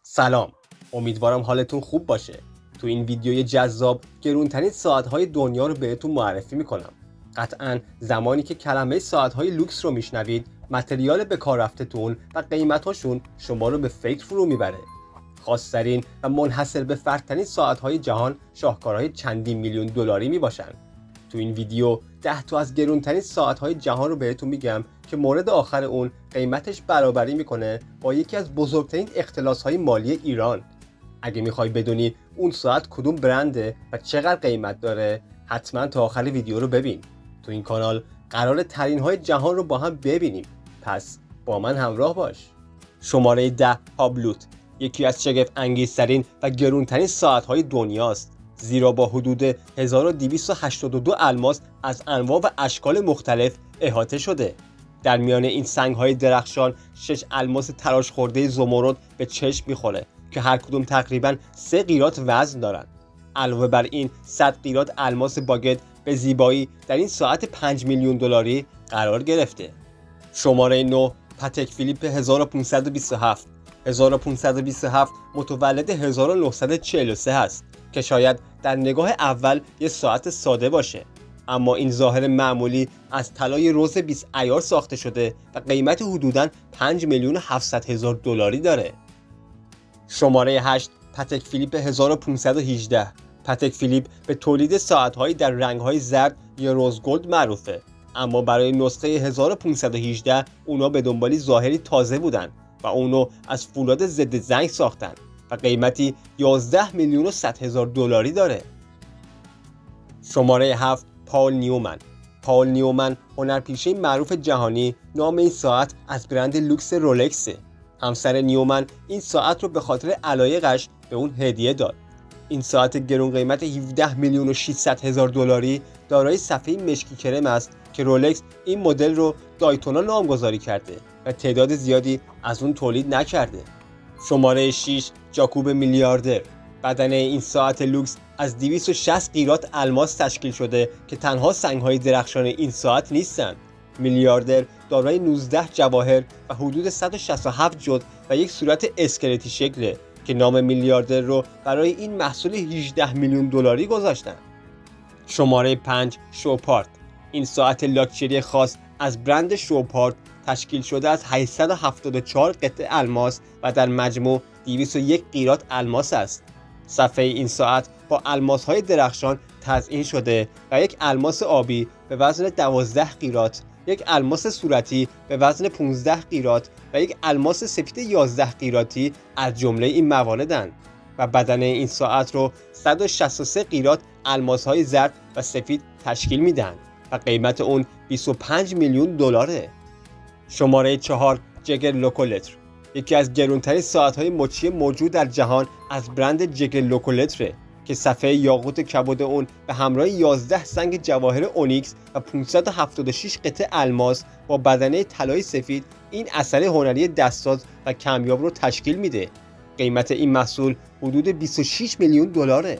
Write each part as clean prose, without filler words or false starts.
سلام، امیدوارم حالتون خوب باشه. تو این ویدیوی جذاب گرونترین ساعت‌های دنیا رو بهتون معرفی میکنم. قطعاً زمانی که کلمه ساعت‌های لوکس رو میشنوید، متریال به کار رفته‌تون و قیمت‌هاشون شما رو به فکر فرو میبره. خاص‌ترین و منحصر به فردترین ساعت‌های جهان شاهکارهای چندین میلیون دلاری میباشن. تو این ویدیو 10 تا از گرونترین ساعت‌های جهان رو بهتون میگم که مورد آخر اون قیمتش برابری میکنه با یکی از بزرگترین اختلاس‌های مالی ایران. اگه میخوای بدونی اون ساعت کدوم برنده و چقدر قیمت داره، حتما تا آخر ویدیو رو ببین. تو این کانال قراره ترین‌های جهان رو با هم ببینیم، پس با من همراه باش. شماره 10 هابلوت یکی از شگفت انگیزترین و گرونترین ساعت‌های دنیاست، زیرا با حدود 1282 الماس از انواع و اشکال مختلف احاطه شده. در میان این سنگ‌های درخشان 6 الماس تراش خورده زمرد به چشم می‌خوره که هر کدوم تقریباً 3 قیراط وزن دارن. علاوه بر این 100 قیراط الماس باگت به زیبایی در این ساعت 5 میلیون دلاری قرار گرفته. شماره 9 پاتک فیلیپ 1527 متولد 1943 هست که شاید در نگاه اول یه ساعت ساده باشه، اما این ظاهر معمولی از طلای رز 20 عیار ساخته شده و قیمت حدوداً 5 میلیون و 700 هزار دلاری داره. شماره 8 پاتک فیلیپ 1518. پاتک فیلیپ به تولید ساعت‌هایی در رنگ‌های زرد یا روز گلد معروفه، اما برای نسخه 1518 اونا به دنبال ظاهری تازه بودن و اونو از فولاد ضد زنگ ساختن و قیمتی 11 میلیون و 100 هزار دلاری داره. شماره 7 پال نیومن هنرپیشه معروف جهانی. نام این ساعت از برند لوکس رولکسه. همسر نیومن این ساعت رو به خاطر علایقش به اون هدیه داد. این ساعت گرون قیمت 17 میلیون و 600 هزار دلاری دارای صفحه مشکی کرم است که رولکس این مدل رو دایتونا نامگذاری کرده و تعداد زیادی از اون تولید نکرده. شماره 6 جاکوب میلیاردر. بدنه این ساعت لوکس از 260 قیراط الماس تشکیل شده که تنها سنگ‌های درخشان این ساعت نیستند. میلیاردر دارای 19 جواهر و حدود 167 جزء و یک صورت اسکلتی شکله که نام میلیاردر رو برای این محصول 18 میلیون دلاری گذاشتن. شماره 5 شوپارت. این ساعت لاکچری خاص از برند شوپارت تشکیل شده از 874 قطعه الماس و در مجموع 201 قیراط الماس است. صفحه این ساعت با الماس‌های درخشان تزیین شده و یک الماس آبی به وزن 12 قیراط، یک الماس صورتی به وزن 15 قیراط و یک الماس سفید 11 قیراطی از جمله این مواردند و بدنه این ساعت رو 163 قیراط الماس‌های زرد و سفید تشکیل میدن و قیمت اون 25 میلیون دلاره. شماره 4 جگر لوکولتر. یکی از گرونترین ساعت‌های مچی موجود در جهان از برند جگر لوکولتره که صفحه یاقوت کبود اون به همراه 11 سنگ جواهر اونیکس و 576 قطعه الماس با بدنه طلای سفید این اثر هنری دستساز و کمیاب رو تشکیل میده. قیمت این محصول حدود 26 میلیون دلاره.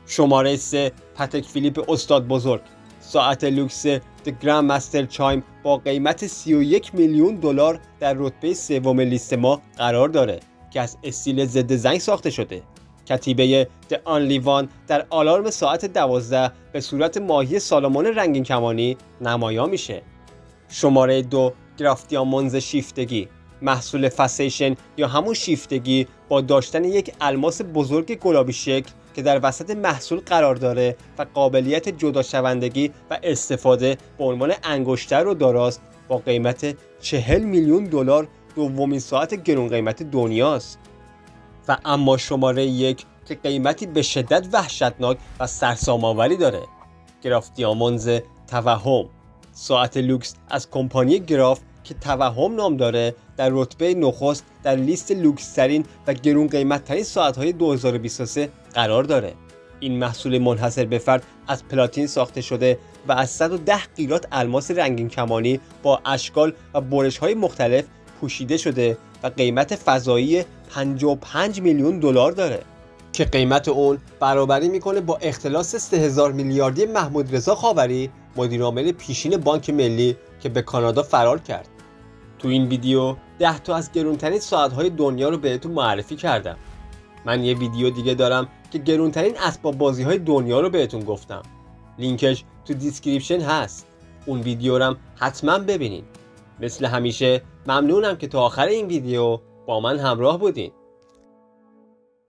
شماره 3 پاتک فیلیپ استاد بزرگ. ساعت لوکس The Grandmaster Chime با قیمت 31 میلیون دلار در رتبه سوم لیست ما قرار داره که از استیل ضد زنگ ساخته شده. کتیبه The Only One در آلارم ساعت 12 به صورت ماهی سالمون رنگین کمانی نمایان میشه. شماره 2 گراف دیامونز شیفتگی. محصول فسیشن یا همون شیفتگی با داشتن یک الماس بزرگ گلابی شکل که در وسط محصول قرار داره و قابلیت جدا شوندگی و استفاده به عنوان انگشتر رو داراست، با قیمت 40 میلیون دلار دومین ساعت گرون قیمت دنیاست. و اما شماره 1 که قیمتی به شدت وحشتناک و سرسام‌آوری داره، گراف دیامونز توهم. ساعت لوکس از کمپانی گراف که توهم نام داره در رتبه نخست در لیست لوکس ترین و گرون قیمت ترین ساعت‌های 2023 قرار داره. این محصول منحصر به فرد از پلاتین ساخته شده و از 110 قیراط الماس رنگین کمانی با اشکال و برش‌های مختلف پوشیده شده و قیمت فضایی 55 میلیون دلار داره که قیمت اون برابری میکنه با اختلاس 3000 میلیاردی محمود رضا خاوری، مدیر عامل پیشین بانک ملی که به کانادا فرار کرد. تو این ویدیو 10 تا از گرونترین ساعت‌های دنیا رو بهتون معرفی کردم. من یه ویدیو دیگه دارم که گرونترین اسباب بازی‌های دنیا رو بهتون گفتم. لینکش تو دیسکریپشن هست. اون ویدیو رو هم حتما ببینین. مثل همیشه ممنونم که تا آخر این ویدیو با من همراه بودین.